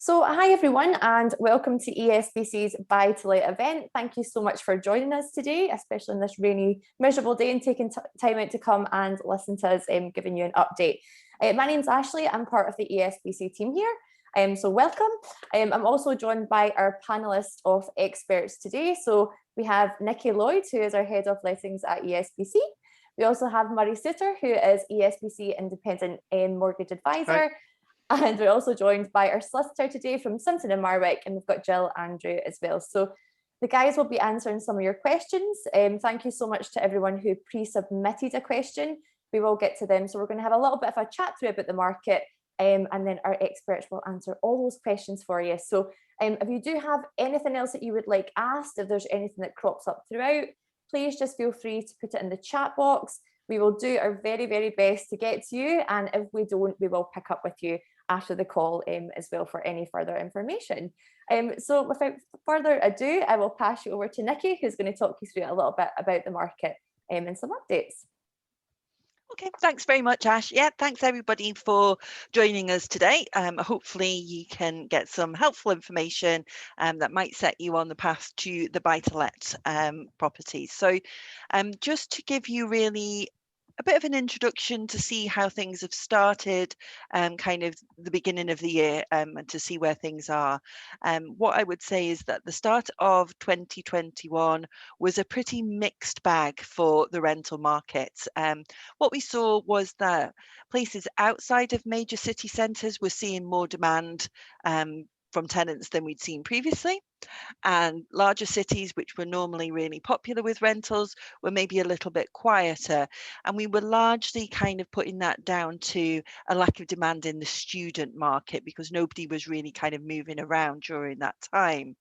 So hi everyone and welcome to ESBC's Buy to Let event. Thank you so much for joining us today, especially on this rainy, miserable day, and taking time out to come and listen to us giving you an update. My name's Ashley, I'm part of the ESBC team here, so welcome. I'm also joined by our panelist of experts today. So we have Nikki Lloyd, who is our Head of Lettings at ESBC. We also have Murray Suter, who is ESBC Independent Mortgage Advisor. Hi. And we're also joined by our solicitor today from Simpson and Marwick, and we've got Jill Andrew as well. So the guys will be answering some of your questions. Thank you so much to everyone who pre-submitted a question. We will get to them. So we're going to have a little bit of a chat through about the market, and then our experts will answer all those questions for you. So if you do have anything else that you would like asked, if there's anything that crops up throughout, please just feel free to put it in the chat box. We will do our very, very best to get to you. And if we don't, we will pick up with you after the call as well for any further information. So without further ado, I will pass you over to Nikki, who's going to talk you through a little bit about the market and some updates. Okay, thanks very much, Ash. Yeah, thanks everybody for joining us today. Hopefully you can get some helpful information that might set you on the path to the buy-to-let properties. So just to give you really a bit of an introduction to see how things have started, kind of the beginning of the year, and to see where things are. What I would say is that the start of 2021 was a pretty mixed bag for the rental market. What we saw was that places outside of major city centres were seeing more demand from tenants than we'd seen previously. And larger cities, which were normally really popular with rentals, were maybe a little bit quieter. And we were largely kind of putting that down to a lack of demand in the student market because nobody was really kind of moving around during that time.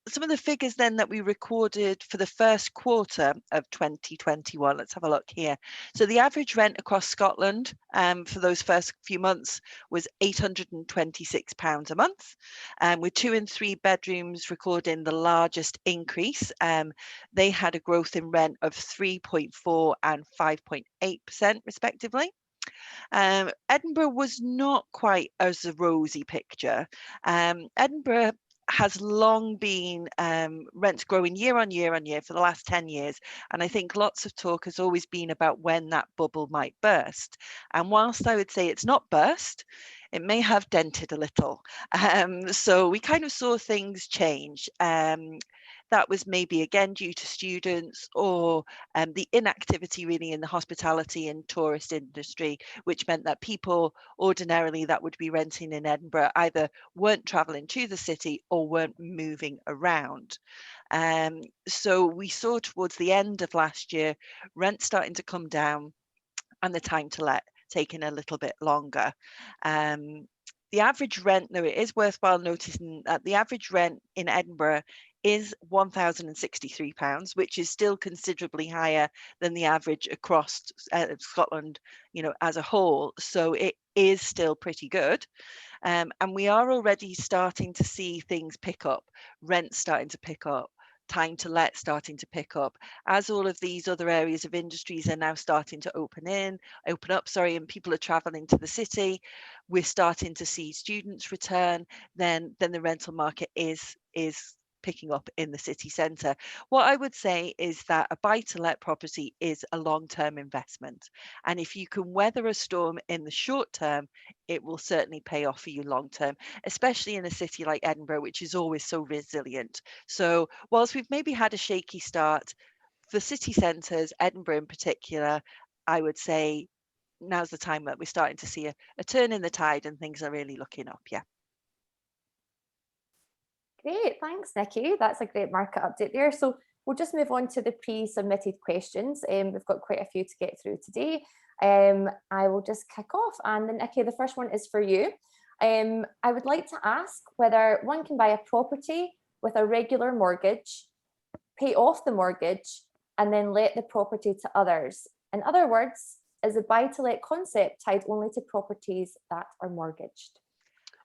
Some of the figures then that we recorded for the first quarter of 2021, let's have a look here. So the average rent across Scotland for those first few months was £826 a month, with 2 and 3 bedrooms recording the largest increase. They had a growth in rent of 3.4% and 5.8% respectively. Edinburgh was not quite as a rosy picture. Edinburgh has long been rents growing year on year for the last 10 years. And I think lots of talk has always been about when that bubble might burst. And whilst I would say it's not burst, it may have dented a little. So we kind of saw things change. That was maybe again due to students or the inactivity really in the hospitality and tourist industry, which meant that people ordinarily that would be renting in Edinburgh either weren't travelling to the city or weren't moving around. So we saw towards the end of last year, rent starting to come down and the time to let taking a little bit longer. The average rent, though, it is worthwhile noticing that the average rent in Edinburgh is £1,063, which is still considerably higher than the average across Scotland, as a whole. So it is still pretty good. And we are already starting to see things pick up, rent starting to pick up, time to let starting to pick up as all of these other areas of industries are now starting to open up, and people are traveling to the city. We're starting to see students return, then the rental market is picking up in the city centre. What I would say is that a buy-to-let property is a long-term investment. And if you can weather a storm in the short term, it will certainly pay off for you long-term, especially in a city like Edinburgh, which is always so resilient. So whilst we've maybe had a shaky start, for city centres, Edinburgh in particular, I would say now's the time that we're starting to see a turn in the tide and things are really looking up, yeah. Great, thanks, Nikki. That's a great market update there. So we'll just move on to the pre-submitted questions. We've got quite a few to get through today. I will just kick off. And then, Nikki, the first one is for you. I would like to ask whether one can buy a property with a regular mortgage, pay off the mortgage, and then let the property to others. In other words, is the buy-to-let concept tied only to properties that are mortgaged?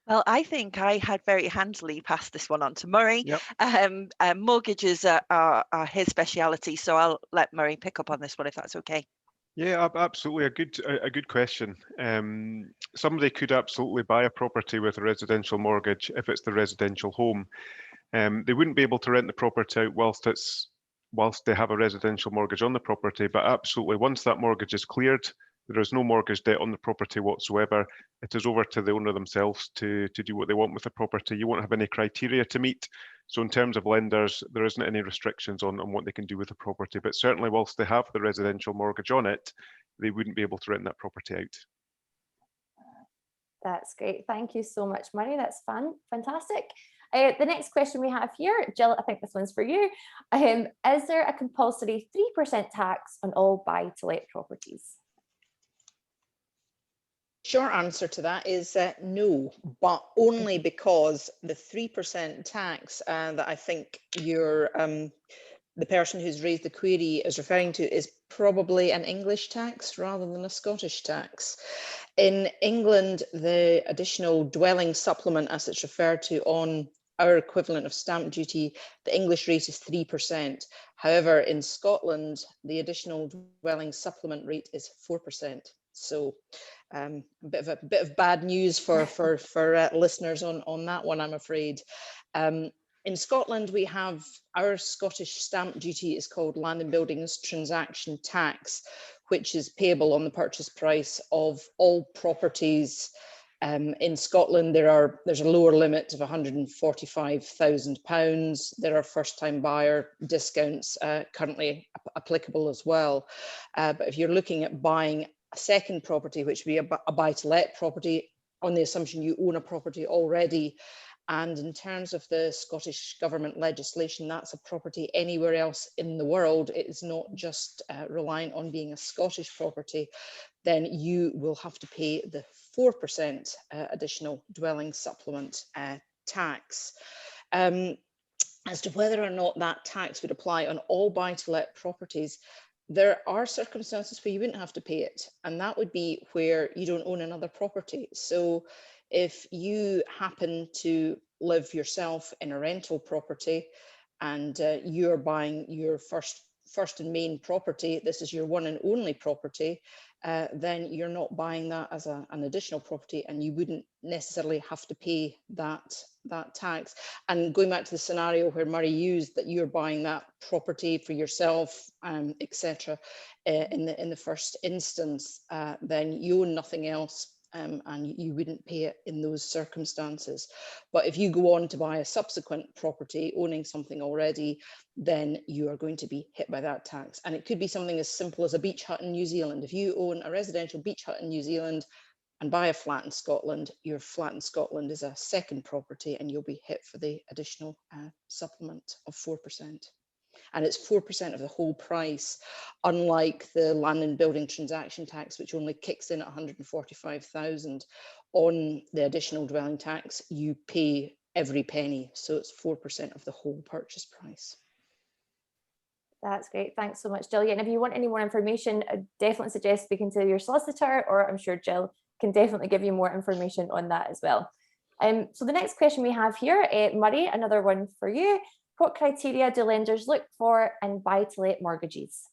Well, I think I had very handily passed this one on to Murray. Yep. Mortgages are his speciality, so I'll let Murray pick up on this one if that's okay. Yeah, absolutely. A good question. Somebody could absolutely buy a property with a residential mortgage if it's the residential home. They wouldn't be able to rent the property out whilst they have a residential mortgage on the property, but absolutely once that mortgage is cleared, there is no mortgage debt on the property whatsoever. It is over to the owner themselves to do what they want with the property. You won't have any criteria to meet. So in terms of lenders, there isn't any restrictions on what they can do with the property. But certainly whilst they have the residential mortgage on it, they wouldn't be able to rent that property out. That's great. Thank you so much, Murray. That's fantastic. The next question we have here, Jill, I think this one's for you. Is there a compulsory 3% tax on all buy-to-let properties? Short answer to that is no, but only because the 3% tax that I think the person who's raised the query is referring to is probably an English tax rather than a Scottish tax. In England, the additional dwelling supplement, as it's referred to on our equivalent of stamp duty, the English rate is 3%. However, in Scotland, the additional dwelling supplement rate is 4%. So a bit of bad news for listeners on that one, I'm afraid. In Scotland, we have our Scottish stamp duty is called Land and Buildings Transaction Tax, which is payable on the purchase price of all properties. In Scotland, there's a lower limit of £145,000. There are first-time buyer discounts currently applicable as well. But if you're looking at buying a second property, which would be a buy-to-let property, on the assumption you own a property already, and in terms of the Scottish Government legislation, that's a property anywhere else in the world. It is not just reliant on being a Scottish property. Then you will have to pay the 4% additional dwelling supplement tax. As to whether or not that tax would apply on all buy-to-let properties, there are circumstances where you wouldn't have to pay it, and that would be where you don't own another property. So if you happen to live yourself in a rental property and you're buying your first and main property, this is your one and only property, then you're not buying that as an additional property, and you wouldn't necessarily have to pay that tax. And going back to the scenario where Murray used that you're buying that property for yourself, etc., in the first instance, then you own nothing else. And you wouldn't pay it in those circumstances. But if you go on to buy a subsequent property owning something already, then you are going to be hit by that tax. And it could be something as simple as a beach hut in New Zealand. If you own a residential beach hut in New Zealand and buy a flat in Scotland, your flat in Scotland is a second property and you'll be hit for the additional supplement of 4%. And it's 4% of the whole price, unlike the land and building transaction tax, which only kicks in at 145,000. On the additional dwelling tax, you pay every penny, so it's 4% of the whole purchase price. That's great. Thanks so much, Jill. Yeah, and if you want any more information, I definitely suggest speaking to your solicitor, or I'm sure Jill can definitely give you more information on that as well. So the next question we have here, Murray, another one for you. What criteria do lenders look for in buy-to-let mortgages?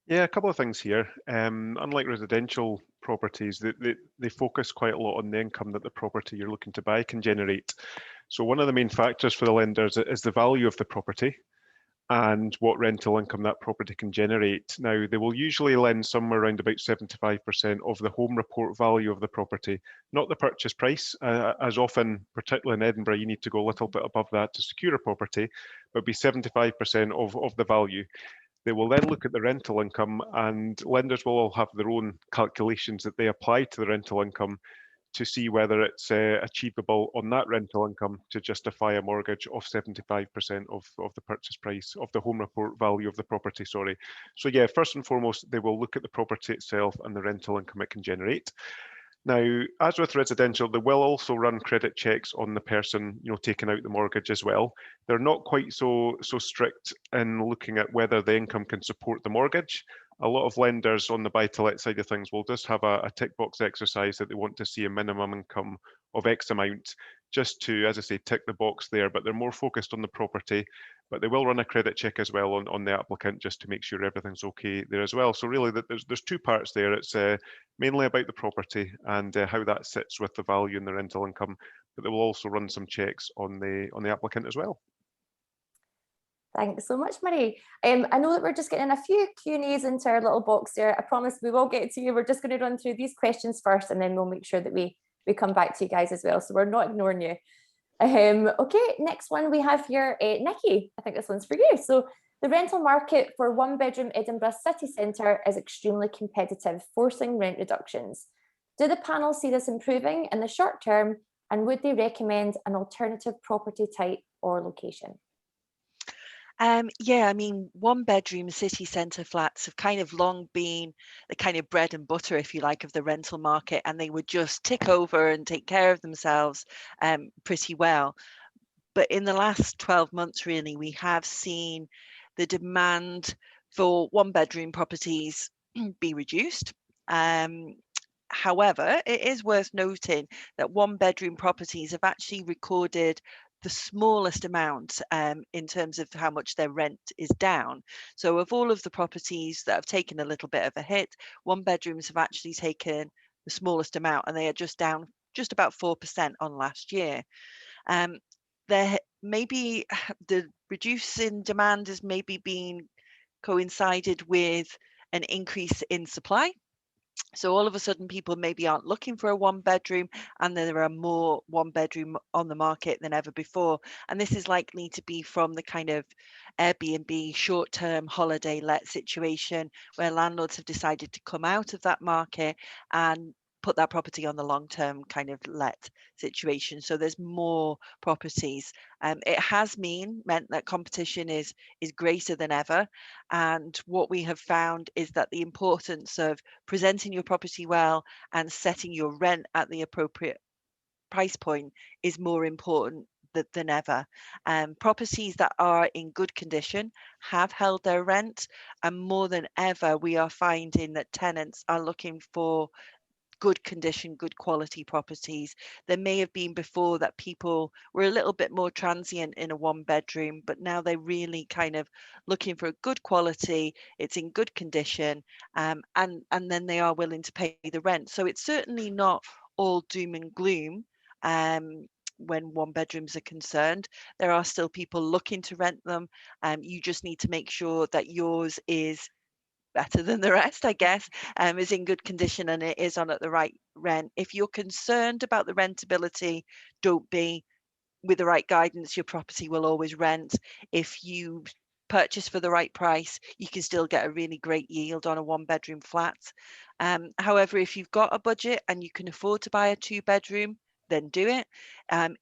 Yeah, a couple of things here. Unlike residential properties, they focus quite a lot on the income that the property you're looking to buy can generate. So one of the main factors for the lenders is the value of the property and what rental income that property can generate. Now, they will usually lend somewhere around about 75% of the home report value of the property, not the purchase price. As often, particularly in Edinburgh, you need to go a little bit above that to secure a property, but be 75% of the value. They will then look at the rental income, and lenders will all have their own calculations that they apply to the rental income to see whether it's achievable on that rental income to justify a mortgage of 75% of the purchase price of the home report value of the property, sorry. So yeah, first and foremost, they will look at the property itself and the rental income it can generate. Now, as with residential, they will also run credit checks on the person, taking out the mortgage as well. They're not quite so strict in looking at whether the income can support the mortgage. A lot of lenders on the buy-to-let side of things will just have a tick box exercise that they want to see a minimum income of X amount, just to, as I say, tick the box there, but they're more focused on the property. but they will run a credit check as well on the applicant just to make sure everything's okay there as well. So really there's two parts there. It's mainly about the property and how that sits with the value and the rental income, but they will also run some checks on the applicant as well. Thanks so much, Murray. I know that we're just getting a few Q&As into our little box there. I promise we will get to you. We're just going to run through these questions first, and then we'll make sure that we come back to you guys as well. So we're not ignoring you. Okay, next one we have here, Nikki. I think this one's for you. So the rental market for one-bedroom Edinburgh city centre is extremely competitive, forcing rent reductions. Do the panel see this improving in the short term, and would they recommend an alternative property type or location? Yeah, I mean, one-bedroom city centre flats have kind of long been the kind of bread and butter, if you like, of the rental market, and they would just tick over and take care of themselves pretty well. But in the last 12 months, really, we have seen the demand for one-bedroom properties be reduced. However, it is worth noting that one-bedroom properties have actually recorded the smallest amount in terms of how much their rent is down. So of all of the properties that have taken a little bit of a hit, one bedrooms have actually taken the smallest amount, and they are just down just about 4% on last year. There maybe the reduce in demand has maybe been coincided with an increase in supply. So all of a sudden people maybe aren't looking for a one bedroom, and there are more one bedroom on the market than ever before. And this is likely to be from the kind of Airbnb short-term holiday let situation where landlords have decided to come out of that market and put that property on the long-term kind of let situation. So there's more properties. It has meant that competition is greater than ever. And what we have found is that the importance of presenting your property well and setting your rent at the appropriate price point is more important than ever. Properties that are in good condition have held their rent, and more than ever we are finding that tenants are looking for good condition, good quality properties. There may have been before that people were a little bit more transient in a one bedroom, but now they're really kind of looking for a good quality, it's in good condition, and then they are willing to pay the rent. So it's certainly not all doom and gloom when one bedrooms are concerned. There are still people looking to rent them. You just need to make sure that yours is better than the rest, I guess, is in good condition and it is on at the right rent. If you're concerned about the rentability, don't be. With the right guidance, your property will always rent. If you purchase for the right price, you can still get a really great yield on a one bedroom flat. However, if you've got a budget and you can afford to buy a two bedroom, then do it.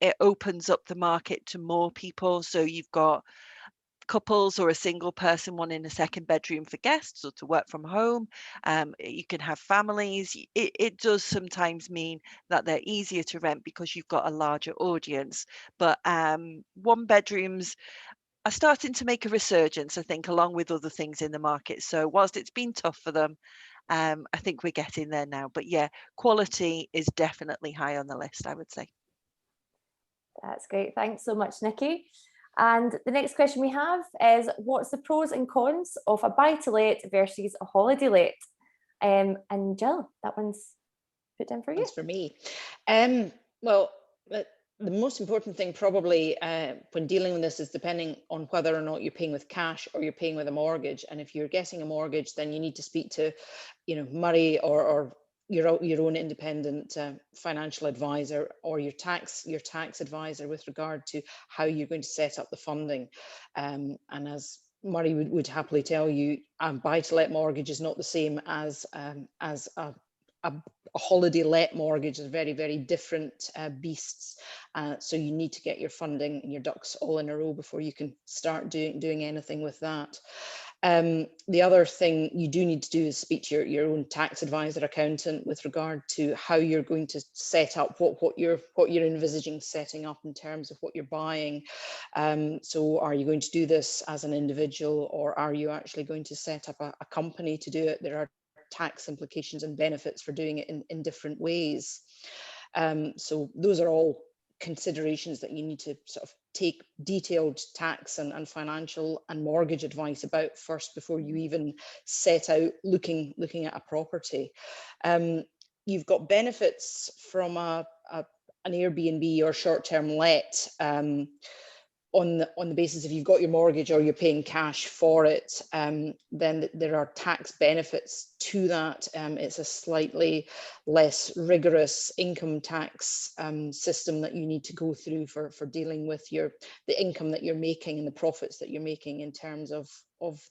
It opens up the market to more people. So you've got couples or a single person wanting a second bedroom for guests or to work from home. You can have families. It does sometimes mean that they're easier to rent because you've got a larger audience. But one bedrooms are starting to make a resurgence, I think, along with other things in the market. So whilst it's been tough for them, I think we're getting there now. But yeah, quality is definitely high on the list, I would say. That's great. Thanks so much, Nikki. And the next question we have is, what's the pros and cons of a buy-to-let versus a holiday let? And Jill, that one's put down for you. That's for me. Well, the most important thing probably when dealing with this is depending on whether or not you're paying with cash or you're paying with a mortgage. And if you're getting a mortgage, then you need to speak to, Murray or your own independent financial advisor or your tax advisor with regard to how you're going to set up the funding. And as Murray would happily tell you, a buy-to-let mortgage is not the same as a holiday let mortgage. Is very, very different beasts. So you need to get your funding and your ducks all in a row before you can start doing anything with that. The other thing you do need to do is speak to your own tax advisor, accountant, with regard to how you're going to set up what you're envisaging setting up in terms of what you're buying. So are you going to do this as an individual, or are you actually going to set up a company to do it? There are tax implications and benefits for doing it in different ways. So those are all considerations that you need to sort of take detailed tax and financial and mortgage advice about first before you even set out looking at a property. You've got benefits from an Airbnb or short-term let on the basis if you've got your mortgage or you're paying cash for it, then there are tax benefits to that. It's a slightly less rigorous income tax system that you need to go through for dealing with the income that you're making and the profits that you're making in terms of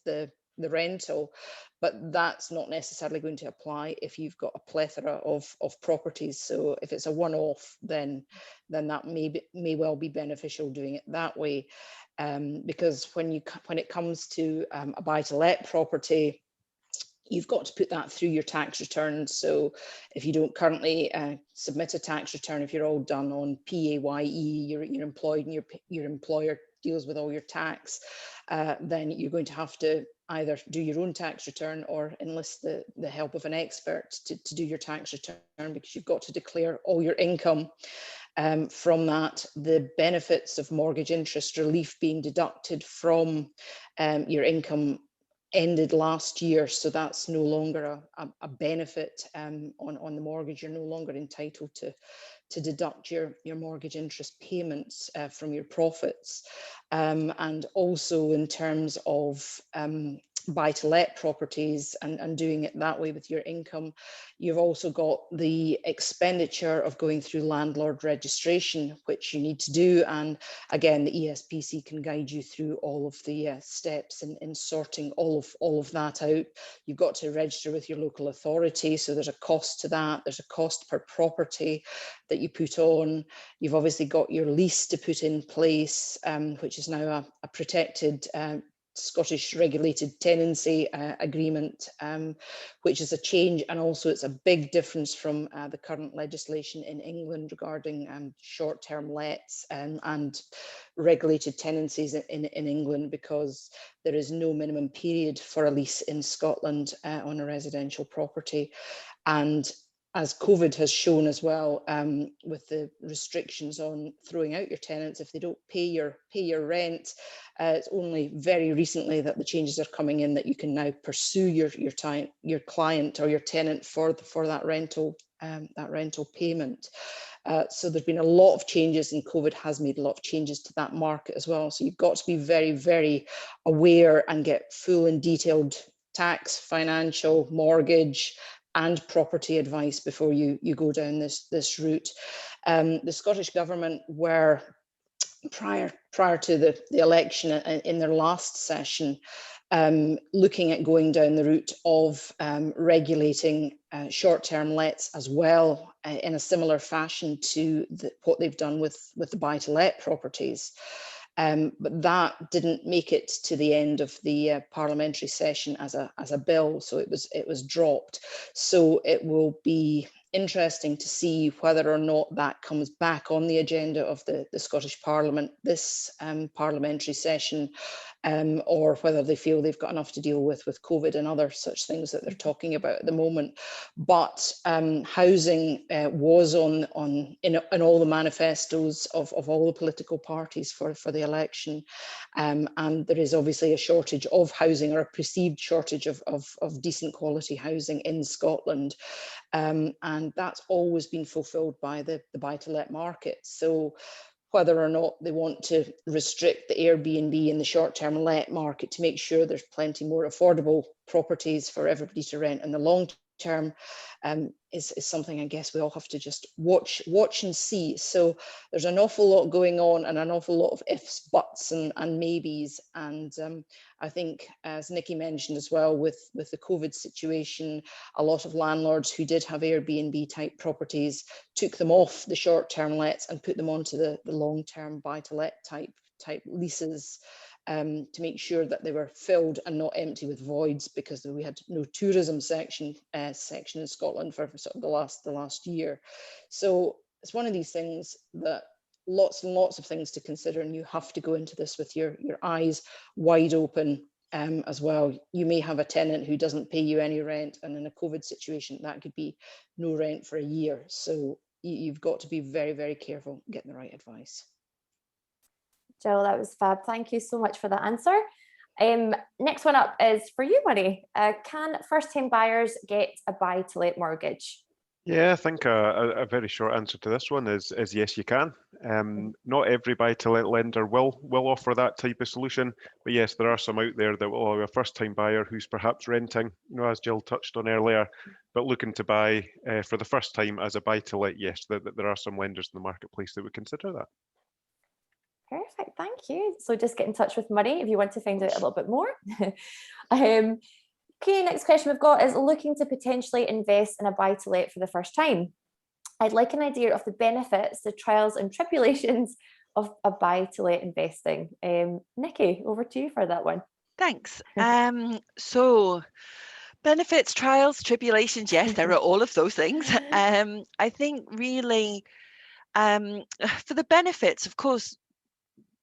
the rental, but that's not necessarily going to apply if you've got a plethora of properties. So if it's a one-off, then that may well be beneficial doing it that way, because when it comes to a buy-to-let property, you've got to put that through your tax returns. So if you don't currently submit a tax return, if you're all done on PAYE, you're employed and your employer deals with all your tax, then you're going to have to either do your own tax return or enlist the help of an expert to do your tax return, because you've got to declare all your income. From that, the benefits of mortgage interest relief being deducted from your income ended last year, so that's no longer a benefit on the mortgage. You're no longer entitled to deduct your mortgage interest payments from your profits. And also in terms of buy-to-let properties and doing it that way with your income, you've also got the expenditure of going through landlord registration, which you need to do. And again, the ESPC can guide you through all of the steps in sorting all of that out. You've got to register with your local authority, so there's a cost to that. There's a cost per property that you put on. You've obviously got your lease to put in place, which is now a protected Scottish regulated tenancy agreement, which is a change, and also it's a big difference from the current legislation in England regarding short-term lets and regulated tenancies in England, because there is no minimum period for a lease in Scotland on a residential property. And as COVID has shown as well, with the restrictions on throwing out your tenants if they don't pay your rent, it's only very recently that the changes are coming in that you can now pursue your client or your tenant for that rental payment. So there's been a lot of changes, and COVID has made a lot of changes to that market as well. So you've got to be very, very aware and get full and detailed tax, financial, mortgage, and property advice before you go down this route. The Scottish Government were, prior to the election in their last session, looking at going down the route of regulating short-term lets as well, in a similar fashion to what they've done with the buy-to-let properties. But that didn't make it to the end of the parliamentary session as a bill, so it was dropped. So it will be interesting to see whether or not that comes back on the agenda of the Scottish Parliament this parliamentary session, or whether they feel they've got enough to deal with COVID and other such things that they're talking about at the moment. But housing was in all the manifestos of all the political parties for the election, and there is obviously a shortage of housing, or a perceived shortage of decent quality housing in Scotland. And that's always been fulfilled by the buy-to-let market. So whether or not they want to restrict the Airbnb and the short-term let market to make sure there's plenty more affordable properties for everybody to rent in the long term, is something I guess we all have to just watch and see. So there's an awful lot going on, and an awful lot of ifs, buts and maybes. And I think, as Nikki mentioned as well, with the COVID situation, a lot of landlords who did have Airbnb type properties took them off the short-term lets and put them onto the long-term buy-to-let type leases, to make sure that they were filled and not empty with voids, because we had no tourism section in Scotland for sort of the last year. So it's one of these things that lots and lots of things to consider, and you have to go into this with your eyes wide open as well. You may have a tenant who doesn't pay you any rent, and in a COVID situation that could be no rent for a year. So you've got to be very, very careful getting the right advice. Jill, that was fab. Thank you so much for that answer. Next one up is for you, Murray. Can first-time buyers get a buy-to-let mortgage? Yeah, I think a very short answer to this one is yes, you can. Not every buy-to-let lender will offer that type of solution, but yes, there are some out there that will allow a first-time buyer who's perhaps renting, as Jill touched on earlier, but looking to buy for the first time as a buy-to-let. Yes, there are some lenders in the marketplace that would consider that. Perfect, thank you. So just get in touch with Murray if you want to find out a little bit more. Okay, next question we've got is looking to potentially invest in a buy-to-let for the first time. I'd like an idea of the benefits, the trials and tribulations of a buy-to-let investing. Nikki, over to you for that one. Thanks. So benefits, trials, tribulations, yes, there are all of those things. I think really for the benefits, of course,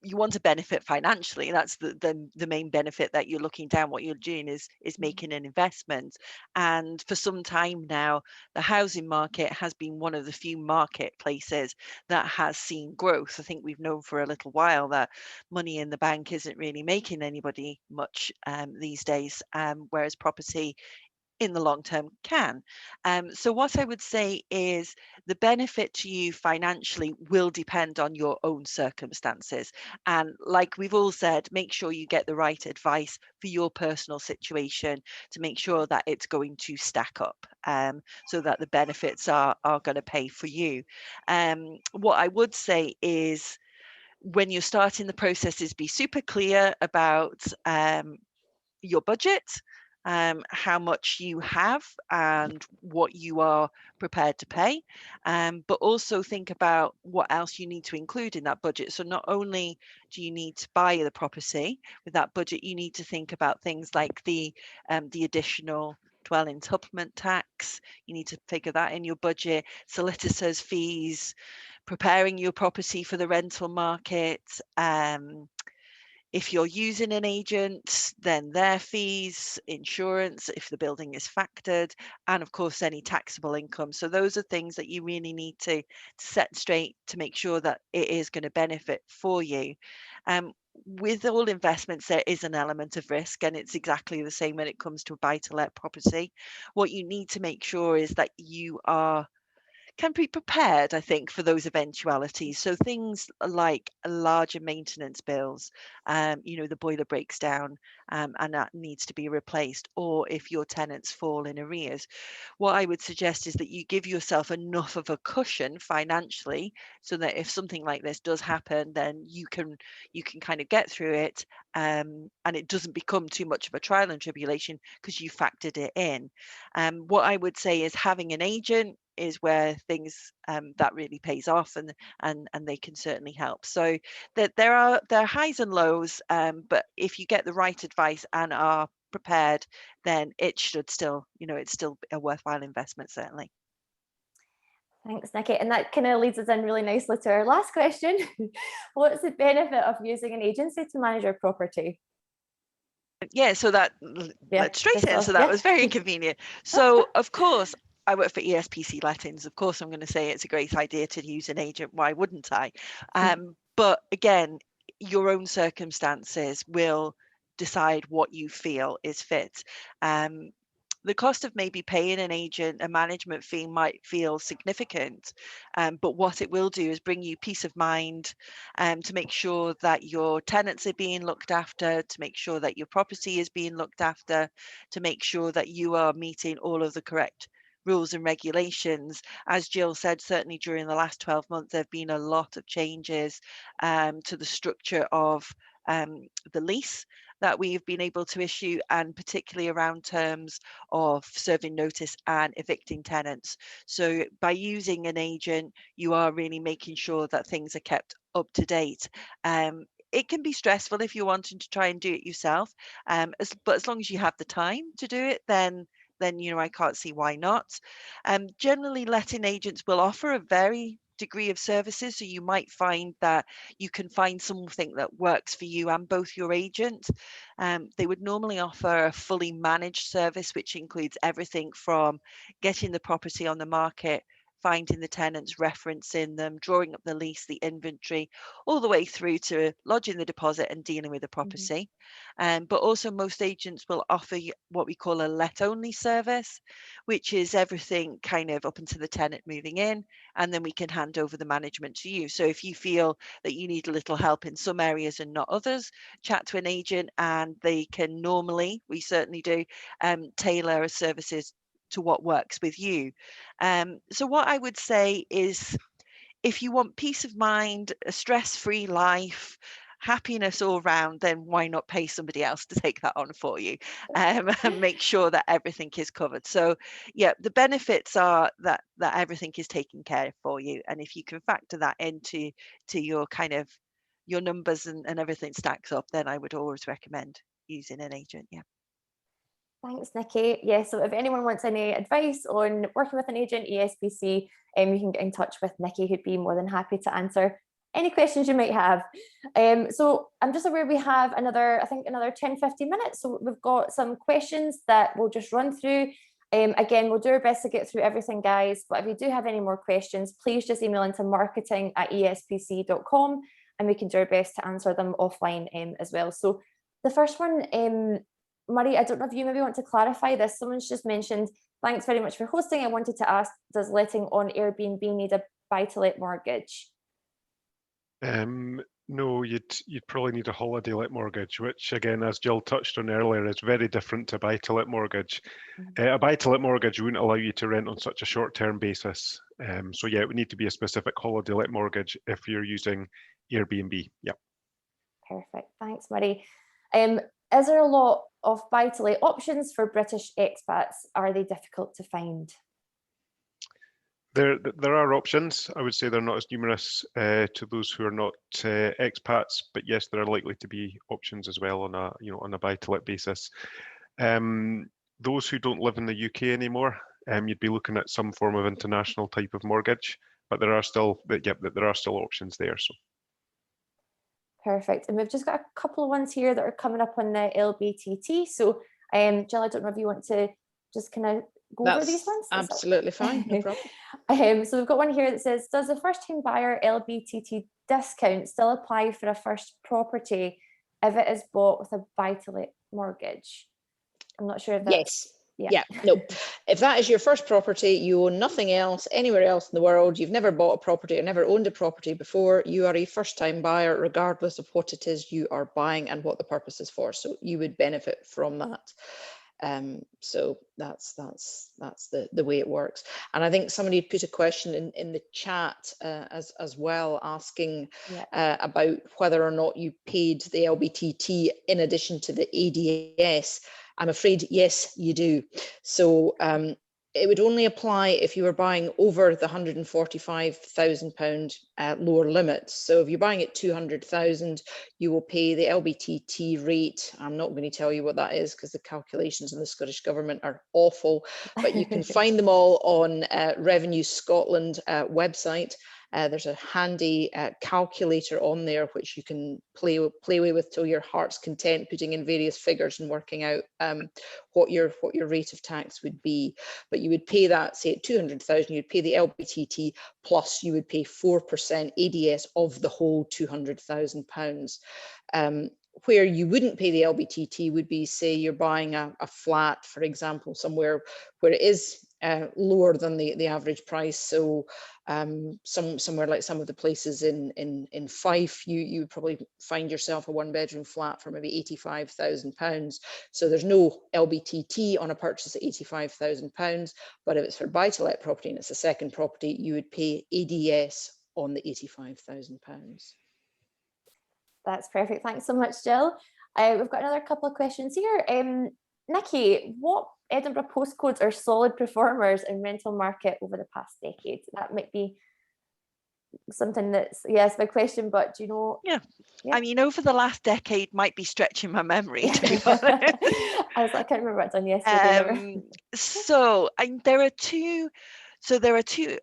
you want to benefit financially. That's the main benefit that you're looking down. What you're doing is making an investment. And for some time now, the housing market has been one of the few marketplaces that has seen growth. I think we've known for a little while that money in the bank isn't really making anybody much these days, whereas property in the long term can. So what I would say is the benefit to you financially will depend on your own circumstances. And like we've all said, make sure you get the right advice for your personal situation to make sure that it's going to stack up, so that the benefits are going to pay for you. What I would say is when you're starting the process is be super clear about your budget, how much you have and what you are prepared to pay, but also think about what else you need to include in that budget. So not only do you need to buy the property with that budget, you need to think about things like the additional dwelling supplement tax. You need to figure that in your budget, solicitors' fees, preparing your property for the rental market. If you're using an agent, then their fees, insurance, if the building is factored, and of course, any taxable income. So those are things that you really need to set straight to make sure that it is going to benefit for you. With all investments, there is an element of risk, and it's exactly the same when it comes to a buy-to-let property. What you need to make sure is that you can be prepared, I think, for those eventualities. So things like larger maintenance bills, the boiler breaks down and that needs to be replaced, or if your tenants fall in arrears. What I would suggest is that you give yourself enough of a cushion financially so that if something like this does happen, then you can kind of get through it, and it doesn't become too much of a trial and tribulation because you factored it in. What I would say is having an agent is where things that really pays off, and they can certainly help. So that there are highs and lows, but if you get the right advice and are prepared, then it should still, it's still a worthwhile investment, certainly. Thanks, Nikki. And that kind of leads us in really nicely to our last question. What's the benefit of using an agency to manage your property? Yeah, so that led straight in. So that was very convenient. So of course, I work for ESPC Lettings. Of course, I'm going to say it's a great idea to use an agent. Why wouldn't I? But again, your own circumstances will decide what you feel is fit. The cost of maybe paying an agent a management fee might feel significant, but what it will do is bring you peace of mind, to make sure that your tenants are being looked after, to make sure that your property is being looked after, to make sure that you are meeting all of the correct rules and regulations. As Jill said, certainly during the last 12 months, there have been a lot of changes to the structure of the lease that we've been able to issue, and particularly around terms of serving notice and evicting tenants. So by using an agent, you are really making sure that things are kept up to date. It can be stressful if you're wanting to try and do it yourself, but as long as you have the time to do it, then I can't see why not. Generally, letting agents will offer a very degree of services, so you might find that you can find something that works for you and both your agent. They would normally offer a fully managed service, which includes everything from getting the property on the market finding the tenants, referencing them, drawing up the lease, the inventory, all the way through to lodging the deposit and dealing with the property. But also most agents will offer what we call a let-only service, which is everything kind of up until the tenant moving in, and then we can hand over the management to you. So if you feel that you need a little help in some areas and not others, chat to an agent, and they can normally, we certainly do, tailor our services to what works with you. So what I would say is, if you want peace of mind, a stress-free life, happiness all round, then why not pay somebody else to take that on for you, and make sure that everything is covered. So yeah, the benefits are that everything is taken care of for you, and if you can factor that into your kind of your numbers and everything stacks up, then I would always recommend using an agent. Yeah. Thanks, Nikki. Yeah, so if anyone wants any advice on working with an agent, ESBC, you can get in touch with Nikki, who'd be more than happy to answer any questions you might have. So I'm just aware we have another 10, 15 minutes. So we've got some questions that we'll just run through. Again, we'll do our best to get through everything, guys. But if you do have any more questions, please just email into marketing@espc.com and we can do our best to answer them offline as well. So the first one, Murray, I don't know if you maybe want to clarify this. Someone's just mentioned, thanks very much for hosting. I wanted to ask, does letting on Airbnb need a buy-to-let mortgage? No, you'd probably need a holiday let mortgage, which again, as Jill touched on earlier, is very different to buy-to-let mortgage. A buy-to-let mortgage wouldn't allow you to rent on such a short-term basis. So yeah, it would need to be a specific holiday let mortgage if you're using Airbnb. Yeah. Perfect. Thanks, Murray. Is there a lot of buy-to-let options for British expats? Are they difficult to find? There are options. I would say they're not as numerous to those who are not expats, but yes, there are likely to be options as well on a buy-to-let basis. Those who don't live in the UK anymore, you'd be looking at some form of international type of mortgage, but there are still options there. So. Perfect. And we've just got a couple of ones here that are coming up on the LBTT. So, Jill, I don't know if you want to just kind of go over these ones. Absolutely fine, no problem. So we've got one here that says, does the first-time buyer LBTT discount still apply for a first property if it is bought with a buy-to-let mortgage? I'm not sure if that's... Yes. Yeah, no. If that is your first property, you own nothing else anywhere else in the world, you've never bought a property or never owned a property before, you are a first-time buyer, regardless of what it is you are buying and what the purpose is for. So you would benefit from that. So that's the way it works. And I think somebody put a question in the chat as well, asking about whether or not you paid the LBTT in addition to the ADS. I'm afraid, yes, you do. So it would only apply if you were buying over the £145,000 lower limit. So if you're buying at 200,000, you will pay the LBTT rate. I'm not going to tell you what that is because the calculations in the Scottish Government are awful, but you can find them all on Revenue Scotland website. There's a handy calculator on there which you can play away with till your heart's content, putting in various figures and working out what your rate of tax would be. But you would pay that, say at 200,000, you'd pay the LBTT plus you would pay 4% ADS of the whole £200,000. Where you wouldn't pay the LBTT would be, say, you're buying a flat, for example, somewhere where it is lower than the average price. So somewhere like some of the places in Fife, you would probably find yourself a one-bedroom flat for maybe £85,000. So there's no LBTT on a purchase at £85,000. But if it's for buy-to-let property and it's a second property, you would pay ADS on the £85,000. That's perfect. Thanks so much, Jill. We've got another couple of questions here. Nikki, what Edinburgh postcodes are solid performers in rental market over the past decade? That might be something that's, yes, my question, but do you know? Yeah. I mean, over the last decade might be stretching my memory, to be honest. I can't remember what I'd done yesterday. There are two.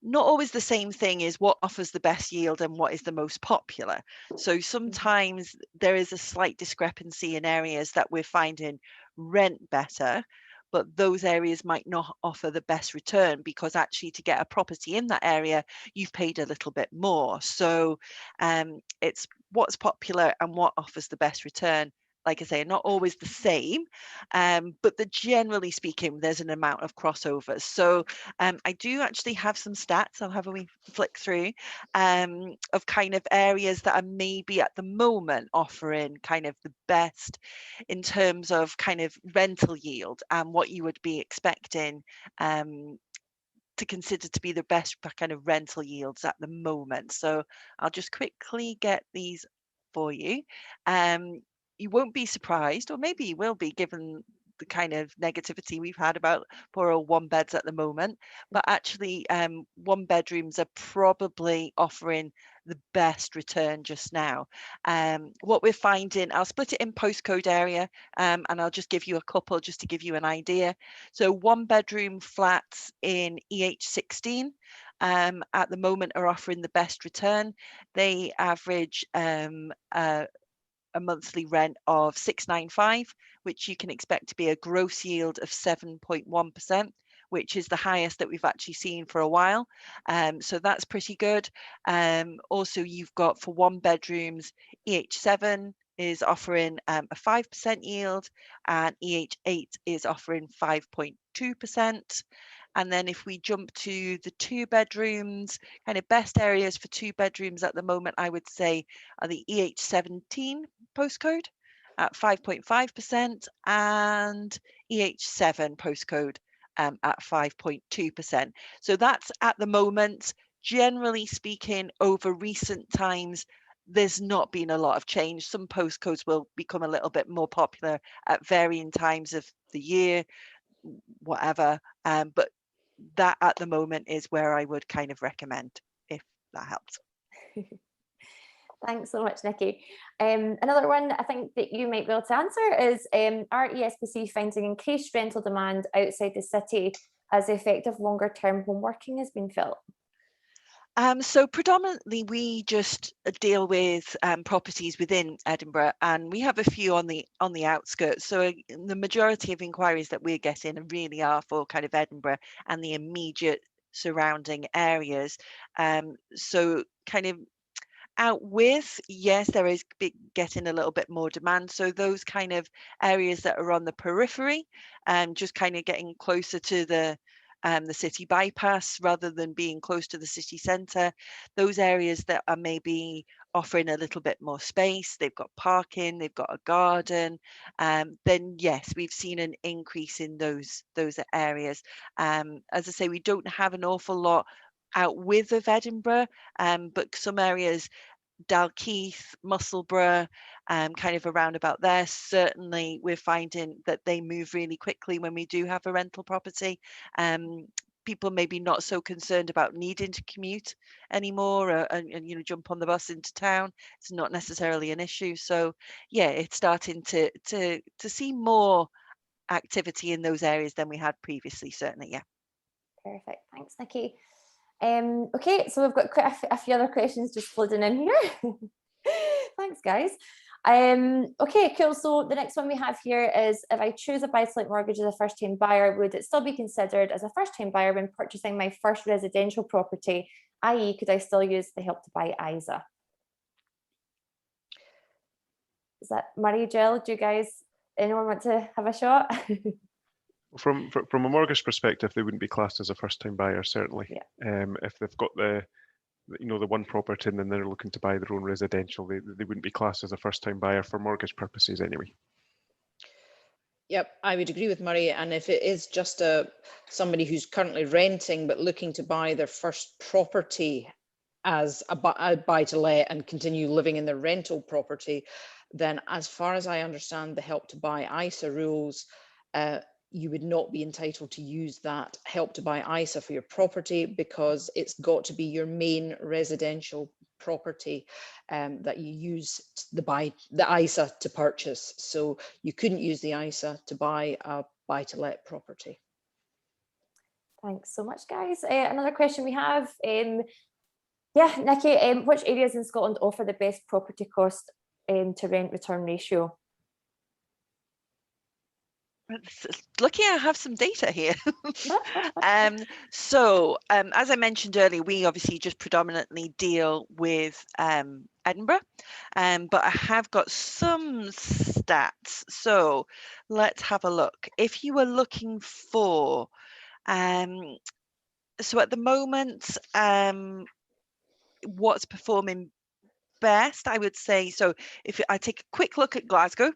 Not always the same thing is what offers the best yield and what is the most popular. So sometimes there is a slight discrepancy in areas that we're finding rent better, but those areas might not offer the best return, because actually to get a property in that area, you've paid a little bit more. So it's what's popular and what offers the best return. Like I say, not always the same, but generally speaking, there's an amount of crossovers. So I do actually have some stats. I'll have a wee flick through of kind of areas that are maybe at the moment offering kind of the best in terms of kind of rental yield and what you would be expecting to consider to be the best kind of rental yields at the moment. So I'll just quickly get these for you. You won't be surprised, or maybe you will be, given the kind of negativity we've had about poor old one beds at the moment. But actually, one bedrooms are probably offering the best return just now. What we're finding, I'll split it in postcode area, and I'll just give you a couple just to give you an idea. So one bedroom flats in EH16 at the moment are offering the best return. They average a monthly rent of 695, which you can expect to be a gross yield of 7.1%, which is the highest that we've actually seen for a while. So that's pretty good. Also, you've got, for one bedrooms, EH7 is offering a 5% yield, and EH8 is offering 5.2%. And then if we jump to the two bedrooms, kind of best areas for two bedrooms at the moment, I would say, are the EH17 postcode at 5.5% and EH7 postcode at 5.2%. So that's at the moment. Generally speaking, over recent times, there's not been a lot of change. Some postcodes will become a little bit more popular at varying times of the year, whatever. But that at the moment is where I would kind of recommend, if that helps. Thanks so much, Nikki. Another one I think that you might be able to answer is, are ESBC finding increased rental demand outside the city as the effect of longer term home working has been felt? So predominantly we just deal with properties within Edinburgh, and we have a few on the outskirts. So the majority of inquiries that we're getting really are for kind of Edinburgh and the immediate surrounding areas. So kind of out with, yes, there is getting a little bit more demand. So those kind of areas that are on the periphery, just kind of getting closer to the city bypass rather than being close to the city centre, those areas that are maybe offering a little bit more space, they've got parking, they've got a garden, then yes, we've seen an increase in those areas. As I say, we don't have an awful lot out with of Edinburgh, but some areas, Dalkeith, Musselburgh, kind of around about there, certainly we're finding that they move really quickly when we do have a rental property. People maybe not so concerned about needing to commute anymore, and you know, jump on the bus into town. It's not necessarily an issue. So yeah, it's starting to see more activity in those areas than we had previously, certainly. Yeah. Perfect. Thanks, Nikki. Okay, so we've got quite a few other questions just flooding in here. Thanks, guys. Okay, cool. So the next one we have here is, if I choose a buy-to-let mortgage as a first-time buyer, would it still be considered as a first-time buyer when purchasing my first residential property? i.e., could I still use the Help to Buy ISA? Is that Murray, Jill? Do you guys, anyone want to have a shot? From a mortgage perspective, they wouldn't be classed as a first-time buyer, certainly. Yeah. If they've got the one property and then they're looking to buy their own residential, they wouldn't be classed as a first-time buyer for mortgage purposes anyway. Yep, I would agree with Murray. And if it is just somebody who's currently renting but looking to buy their first property as a buy-to-let and continue living in their rental property, then as far as I understand the Help to Buy ISA rules, you would not be entitled to use that Help to Buy ISA for your property, because it's got to be your main residential property that you use the ISA to purchase. So you couldn't use the ISA to buy a buy-to-let property. Thanks so much, guys. Another question we have, yeah, Nikki, which areas in Scotland offer the best property cost to rent return ratio? Lucky I have some data here. So as I mentioned earlier, we obviously just predominantly deal with Edinburgh, but I have got some stats. So let's have a look. If you were looking for, so at the moment, what's performing best, I would say, so if I take a quick look at Glasgow,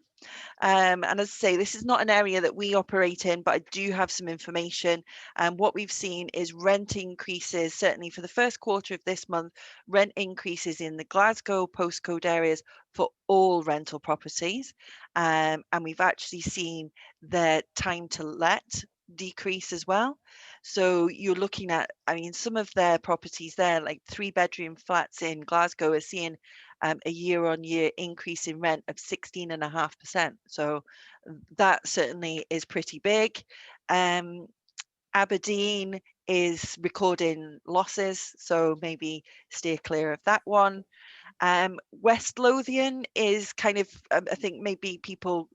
and as I say, this is not an area that we operate in, but I do have some information. And what we've seen is rent increases, certainly for the first quarter of this month, rent increases in the Glasgow postcode areas for all rental properties. And we've actually seen the time to let decrease as well. So you're looking at, I mean, some of their properties there, like 3-bedroom flats in Glasgow, are seeing a year-on-year increase in rent of 16.5%. So that certainly is pretty big. Aberdeen is recording losses, so maybe steer clear of that one. West Lothian is kind of, I think maybe people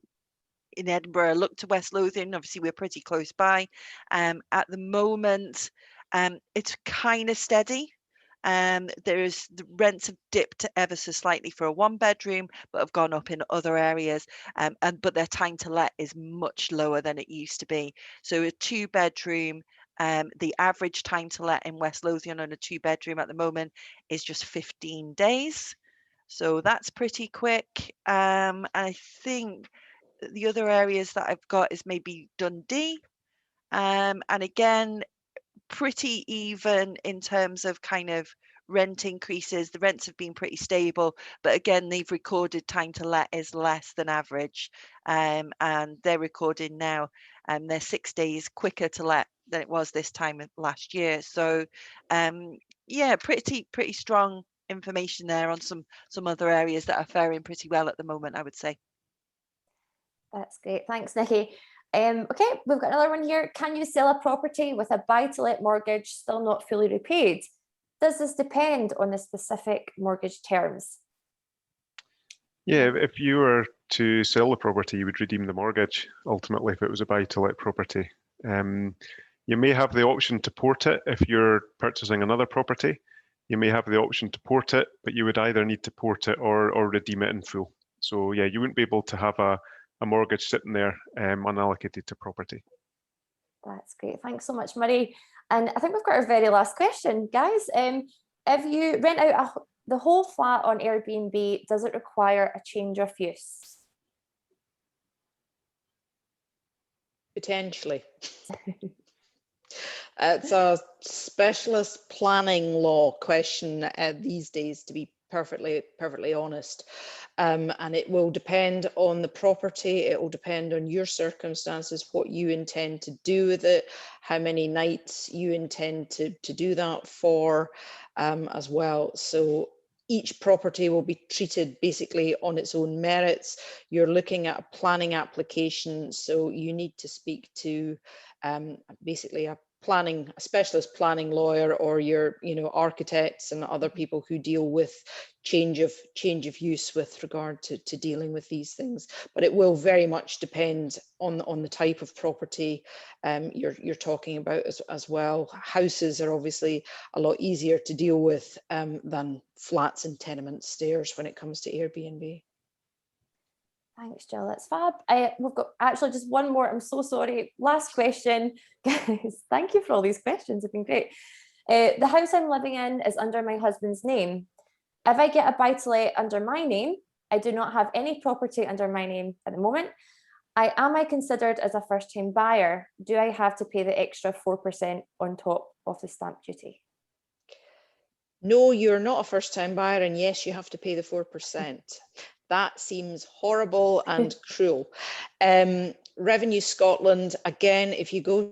in Edinburgh look to West Lothian. Obviously, we're pretty close by. At the moment, it's kind of steady. There's the rents have dipped ever so slightly for a 1-bedroom, but have gone up in other areas. But their time to let is much lower than it used to be. So a 2-bedroom, the average time to let in West Lothian on a 2-bedroom at the moment is just 15 days. So that's pretty quick. I think the other areas that I've got is maybe Dundee. And again, pretty even in terms of kind of rent increases. The rents have been pretty stable, but again, they've recorded time to let is less than average. And they're recording now, they're 6 days quicker to let than it was this time of last year. So yeah, pretty strong information there on some other areas that are faring pretty well at the moment, I would say. That's great. Thanks, Nikki. Okay, we've got another one here. Can you sell a property with a buy-to-let mortgage still not fully repaid? Does this depend on the specific mortgage terms? Yeah, if you were to sell the property, you would redeem the mortgage, ultimately, if it was a buy-to-let property. You may have the option to port it if you're purchasing another property. You may have the option to port it, but you would either need to port it or redeem it in full. So yeah, you wouldn't be able to have a mortgage sitting there unallocated to property. That's great. Thanks so much, Murray. And I think we've got our very last question, guys. If you rent out the whole flat on Airbnb, does it require a change of use? Potentially. It's a specialist planning law question these days, to be perfectly honest. And it will depend on the property, it will depend on your circumstances, what you intend to do with it, how many nights you intend to do that for as well. So each property will be treated basically on its own merits. You're looking at a planning application, so you need to speak to basically a specialist planning lawyer, or your architects and other people who deal with change of use with regard to dealing with these things. But it will very much depend on the type of property you're talking about as well. Houses are obviously a lot easier to deal with than flats and tenement stairs when it comes to Airbnb. Thanks, Jill. That's fab. We've got actually just one more. I'm so sorry. Last question, guys. Thank you for all these questions. They've been great. The house I'm living in is under my husband's name. If I get a buy-to-let under my name, I do not have any property under my name at the moment. Am I considered as a first-time buyer? Do I have to pay the extra 4% on top of the stamp duty? No, you're not a first-time buyer, and yes, you have to pay the 4%. That seems horrible and cruel. Revenue Scotland, again, if you go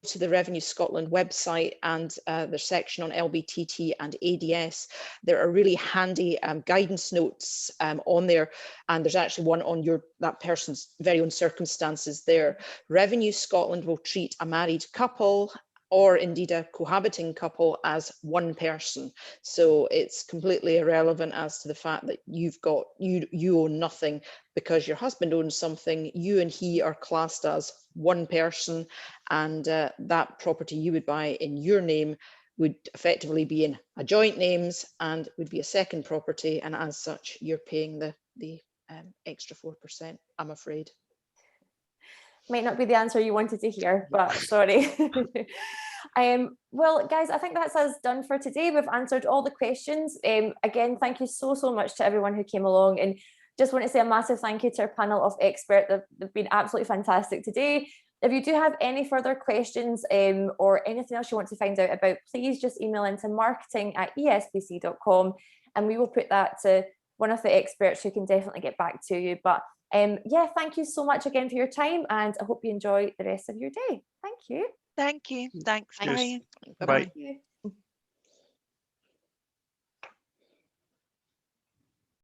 to the Revenue Scotland website and their section on LBTT and ADS, there are really handy guidance notes on there, and there's actually one on that person's very own circumstances there. Revenue Scotland will treat a married couple or indeed a cohabiting couple as one person. So it's completely irrelevant as to the fact that you own nothing because your husband owns something. You and he are classed as one person, and that property you would buy in your name would effectively be in a joint names and would be a second property, and as such you're paying the extra 4%, I'm afraid. Might not be the answer you wanted to hear, but sorry. Well, guys, I think that's us done for today. We've answered all the questions. Again, thank you so much to everyone who came along, and just want to say a massive thank you to our panel of experts. They've been absolutely fantastic today. If you do have any further questions or anything else you want to find out about, please just email into marketing@espc.com, and we will put that to one of the experts who can definitely get back to you. But yeah, thank you so much again for your time, and I hope you enjoy the rest of your day. Thank you. Thank you. Thanks. Cheers. Bye. Bye. Bye-bye. Thank you.